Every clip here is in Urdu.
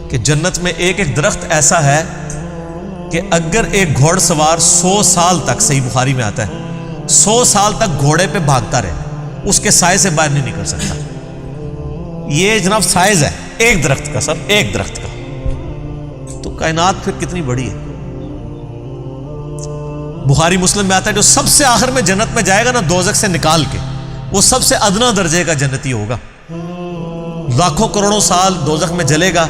کہ جنت میں ایک ایک درخت ایسا ہے کہ اگر ایک گھوڑ سوار 100 سال تک، صحیح بخاری میں آتا ہے، 100 سال تک گھوڑے پہ بھاگتا رہے، اس کے سائے سے باہر نہیں نکل سکتا۔ یہ جناب سائز ہے ایک درخت کا، سر ایک درخت کا، تو کائنات پھر کتنی بڑی ہے۔ بخاری مسلم میں آتا ہے جو سب سے آخر میں جنت میں جائے گا نا دوزخ سے نکال کے، وہ سب سے ادنا درجے کا جنتی ہوگا، لاکھوں کروڑوں سال دوزخ میں جلے گا،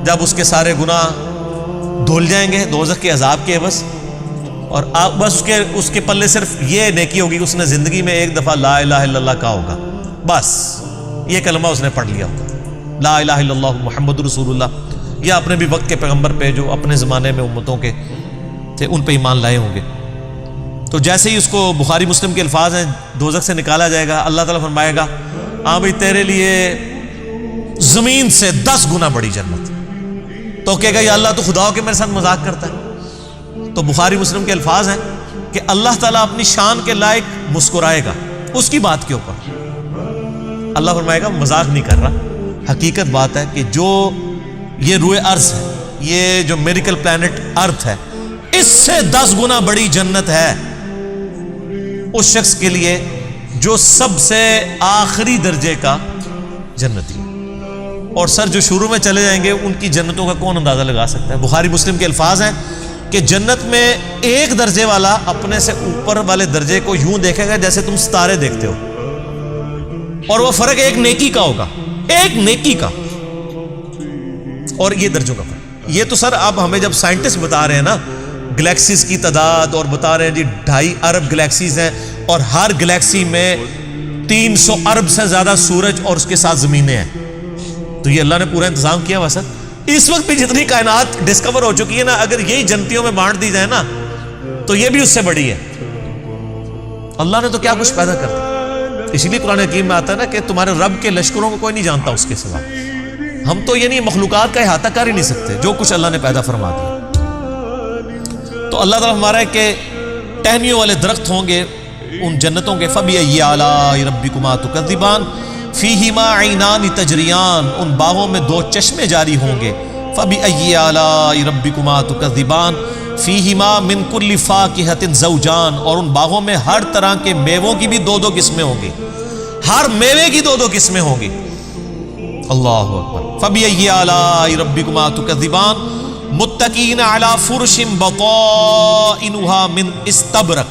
جب اس کے سارے گناہ دھل جائیں گے دوزخ کے عذاب کے عوض، اور بس اس کے پلے صرف یہ نیکی ہوگی کہ اس نے زندگی میں ایک دفعہ لا الہ الا اللہ کہا ہوگا، بس یہ کلمہ اس نے پڑھ لیا ہوگا، لا الہ الا اللہ محمد رسول اللہ، یا اپنے بھی وقت کے پیغمبر پہ جو اپنے زمانے میں امتوں کے تھے ان پہ ایمان لائے ہوں گے۔ تو جیسے ہی اس کو بخاری مسلم کے الفاظ ہیں دوزخ سے نکالا جائے گا، اللہ تعالیٰ فرمائے گا ہاں بھائی تیرے لیے زمین سے 10 گنا بڑی جنت، تو کہے گا یا اللہ تو خدا ہو کے میرے ساتھ مذاق کرتا ہے۔ تو بخاری مسلم کے الفاظ ہیں کہ اللہ تعالیٰ اپنی شان کے لائق مسکرائے گا اس کی بات کے اوپر، اللہ فرمائے گا مذاق نہیں کر رہا، حقیقت بات ہے کہ جو یہ روئے ارض ہے، یہ جو میریکل پلانٹ ارتھ ہے، اس سے 10 گنا بڑی جنت ہے اس شخص کے لیے جو سب سے آخری درجے کا جنتی ہے۔ اور سر جو شروع میں چلے جائیں گے ان کی جنتوں کا کون اندازہ لگا سکتا ہے؟ بخاری مسلم کے الفاظ ہیں کہ جنت میں ایک درجے والا اپنے سے اوپر والے درجے کو یوں دیکھے گا جیسے تم ستارے دیکھتے ہو، اور وہ فرق ایک نیکی کا ہوگا، ایک نیکی کا، اور یہ درجوں کا فرق۔ یہ تو سر اب ہمیں جب سائنٹسٹ بتا رہے ہیں نا گلیکسیز کی تعداد، اور بتا رہے ہیں جی 2.5 ارب گلیکسیز ہیں، اور ہر گلیکسی میں 300 ارب سے زیادہ سورج اور اس کے ساتھ زمینیں ہیں، تو یہ اللہ نے پورا انتظام کیا ہوا سر۔ اس وقت بھی جتنی کائنات ڈسکور ہو چکی ہے نا، اگر یہی جنتیوں میں بانٹ دی جائے نا تو یہ بھی اس سے بڑی ہے۔ اللہ نے تو کیا کچھ پیدا کر دیا، اسی لیے قرآن حکیم میں آتا ہے نا کہ تمہارے رب کے لشکروں کو کوئی نہیں جانتا اس کے سوا۔ ہم تو یعنی مخلوقات کا احاطہ کر ہی نہیں سکتے جو کچھ اللہ نے پیدا فرما دیا۔ تو اللہ تعالیٰ ہمارا ہے کہ ٹہنیوں والے درخت ہوں گے ان جنتوں کے، فَبِأَيِّ آلَاءِ رَبِّكُمَا تُكَذِّبَانِ فِيهِمَا عَيْنَانِ تَجْرِيَانِ، ان باغوں میں 2 چشمے جاری ہوں گے، فَبِأَيِّ آلَاءِ رَبِّكُمَا تُكَذِّبَانِ فِيهِمَا مِن كُلِّ فَاكِهَةٍ زَوْجَانِ، اور ان باغوں میں ہر طرح کے میووں کی بھی 2 قسمیں ہوں گی، ہر میوے کی 2 قسمیں ہوں گی۔ اللہ اکبر۔ فَبِأَيِّ آلَاءِ رَبِّكُمَا تُكَذِّبَانِ متقین علی فرش بطائنها من استبرق،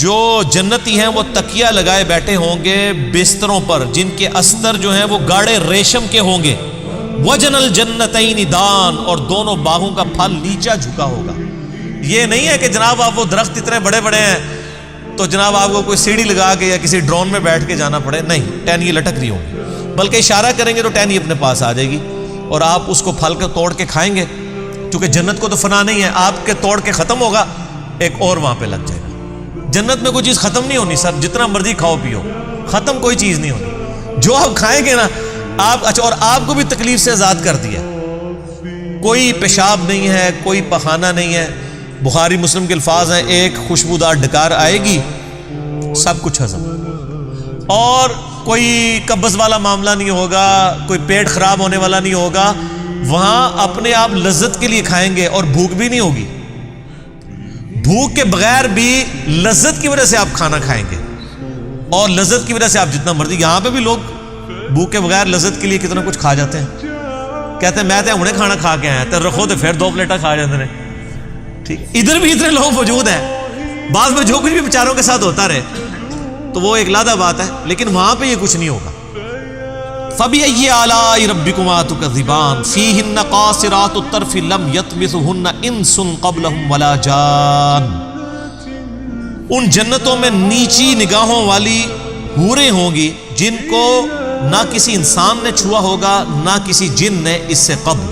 جو جنتی ہیں وہ تکیہ لگائے بیٹھے ہوں گے بستروں پر جن کے استر جو ہیں وہ گاڑے ریشم کے ہوں گے، وجن الجنتین دان، اور دونوں باغوں کا پھل نیچا جھکا ہوگا۔ یہ نہیں ہے کہ جناب آپ وہ درخت اتنے بڑے بڑے ہیں تو جناب آپ کو کوئی سیڑھی لگا کے یا کسی ڈرون میں بیٹھ کے جانا پڑے، نہیں، ٹہنی لٹک رہی ہوگی، بلکہ اشارہ کریں گے تو ٹہنی اپنے پاس آ جائے گی، اور آپ اس کو پھل کے توڑ کے کھائیں گے، کیونکہ جنت کو تو فنا نہیں ہے، آپ کے توڑ کے ختم ہوگا ایک اور وہاں پہ لگ جائے گا۔ جنت میں کوئی چیز ختم نہیں ہونی سر، جتنا مرضی کھاؤ پیو، ختم کوئی چیز نہیں ہونی، جو آپ کھائیں گے نا آپ، اچھا، اور آپ کو بھی تکلیف سے آزاد کر دیا، کوئی پیشاب نہیں ہے، کوئی پخانہ نہیں ہے۔ بخاری مسلم کے الفاظ ہیں ایک خوشبودار ڈکار آئے گی، سب کچھ ہضم، اور کوئی قبض والا معاملہ نہیں ہوگا، کوئی پیٹ خراب ہونے والا نہیں ہوگا، وہاں اپنے آپ لذت کے لیے کھائیں گے اور بھوک بھی نہیں ہوگی، بھوک کے بغیر بھی لذت کی وجہ سے آپ کھانا کھائیں گے، اور لذت کی وجہ سے آپ جتنا مرضی، یہاں پہ بھی لوگ بھوک کے بغیر لذت کے لیے کتنا کچھ کھا جاتے ہیں، کہتے ہیں میں تو ہنے کھانا کھا کے آیا تو رکھو تو پھر 2 پلیٹاں کھا جاتے ہیں، ٹھیک، ادھر بھی اتنے لوگ موجود ہیں، بعض میں جو کچھ بھی بیچاروں کے ساتھ ہوتا رہے تو وہ ایک لادہ بات ہے، لیکن وہاں پہ یہ کچھ نہیں ہوگا۔ فَبِأَيِّ آلَاءِ رَبِّكُمَا تُكَذِّبَانِ فِيهِنَّ قَاصِرَاتُ الطَّرْفِ لَمْ يَطْمِثُهُنَّ إِنسٌ قَبْلَهُمْ وَلَا جَانٌ، ان جنتوں میں نیچی نگاہوں والی حوریں ہوں گی جن کو نہ کسی انسان نے چھوا ہوگا نہ کسی جن نے اس سے قبل۔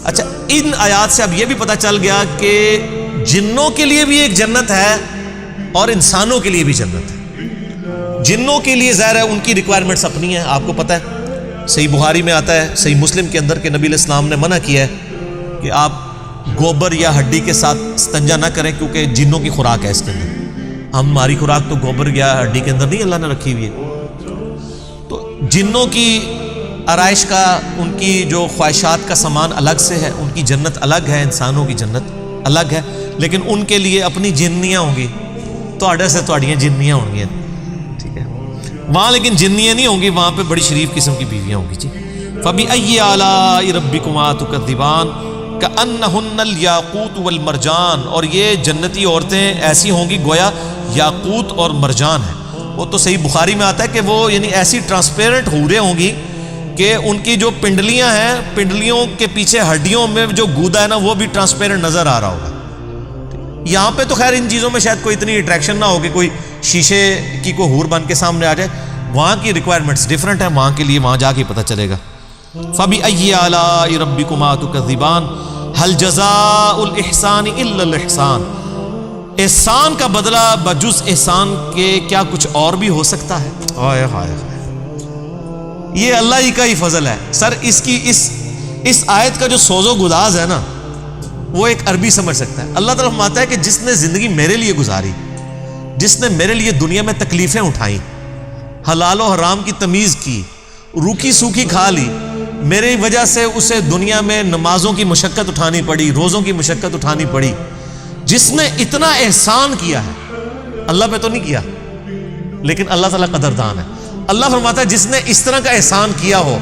اچھا، ان آیات سے اب یہ بھی پتہ چل گیا کہ جنوں کے لیے بھی ایک جنت ہے اور انسانوں کے لیے بھی جنت ہے۔ جنوں کے لیے ظاہر ہے ان کی ریکوائرمنٹس اپنی ہیں، آپ کو پتہ ہے، صحیح بخاری میں آتا ہے، صحیح مسلم کے اندر کہ نبی علیہ السلام نے منع کیا ہے کہ آپ گوبر یا ہڈی کے ساتھ استنجا نہ کریں، کیونکہ جنوں کی خوراک ہے اس کے اندر۔ ہماری خوراک تو گوبر یا ہڈی کے اندر نہیں اللہ نے رکھی ہوئی ہے، تو جنوں کی آرائش کا ان کی جو خواہشات کا سامان الگ سے ہے، ان کی جنت الگ ہے، انسانوں کی جنت الگ ہے، لیکن ان کے لیے اپنی جنیاں ہوں گی، تواڈے سے تواڈیاں جنیاں ہوں گی، ٹھیک ہے، وہاں لیکن جنیاں نہیں ہوں گی، وہاں پہ بڑی شریف قسم کی بیویاں ہوں گی جی۔ فَبِأَيِّ آلَاءِ رَبِّكُمَا تُكَذِّبَانِ كَأَنَّهُنَّ الْيَاقُوتُ وَالْمَرْجَانُ، اور یہ جنتی عورتیں ایسی ہوں گی گویا یاقوت اور مرجان ہیں۔ وہ تو صحیح بخاری میں آتا ہے کہ وہ یعنی ایسی ٹرانسپیرنٹ حوریں ہوں گی کہ ان کی جو پنڈلیاں ہیں، پنڈلیوں کے پیچھے ہڈیوں میں جو گودا ہے نا، وہ بھی ٹرانسپیرنٹ نظر آ رہا ہوگا۔ یہاں پہ تو خیر ان چیزوں میں شاید کوئی اتنی اٹریکشن نہ ہو کہ کوئی شیشے کی کوئی حور بن کے سامنے آ جائے، وہاں کی ریکوائرمنٹس ڈیفرنٹ ہیں، وہاں کے لیے وہاں جا کے پتہ چلے گا۔ فَبِأَيِّ آلَاءِ رَبِّكُمَا تُكَذِّبَانِ هَلْ جَزَاءُ الْإِحْسَانِ إِلَّا الْإِحْسَانُ، احسان کا بدلہ بجز احسان کے کیا کچھ اور بھی ہو سکتا ہے؟ ہائے ہائے ہائے، یہ اللہ ہی کا ہی فضل ہے۔ سر اس کی اس آیت کا جو سوز و گداز ہے نا، وہ ایک عربی سمجھ سکتا ہے۔ اللہ تعالیٰ فرماتا ہے کہ جس نے زندگی میرے لیے گزاری، جس نے میرے لیے دنیا میں تکلیفیں اٹھائیں، حلال و حرام کی تمیز کی، روکھی سوکھی کھا لی، میری وجہ سے اسے دنیا میں نمازوں کی مشقت اٹھانی پڑی، روزوں کی مشقت اٹھانی پڑی، جس نے اتنا احسان کیا ہے، اللہ پہ تو نہیں کیا لیکن اللہ تعالیٰ قدردان ہے۔ اللہ فرماتا ہے جس نے اس طرح کا احسان کیا ہو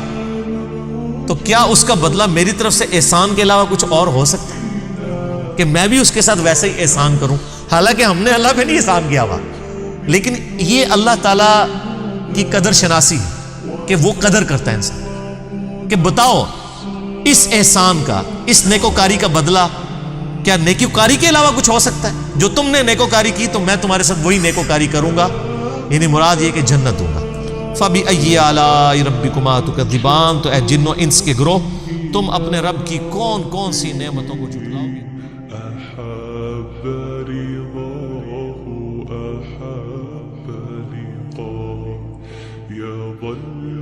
تو کیا اس کا بدلہ میری طرف سے احسان کے علاوہ کچھ اور ہو سکتا ہے کہ میں بھی اس کے ساتھ ویسے ہی احسان کروں؟ حالانکہ ہم نے اللہ پہ نہیں احسان کیا ہوا، لیکن یہ اللہ تعالیٰ کی قدر شناسی ہے کہ وہ قدر کرتا ہے انسان، کہ بتاؤ اس احسان کا، اس نیکوکاری کا بدلہ کیا نیکوکاری کے علاوہ کچھ ہو سکتا ہے؟ جو تم نے نیکوکاری کی تو میں تمہارے ساتھ وہی نیکوکاری کروں گا، یعنی مراد یہ کہ جنت دوں گا۔ فَبِأَيِّ آلَاءِ رَبِّكُمَا تُكَذِّبَانِ، تو اے جن و انس کے گروہ، تم اپنے رب کی کون کون سی نعمتوں کو جھٹلاؤ گے؟ أحب رضاه أحب لقاه يظل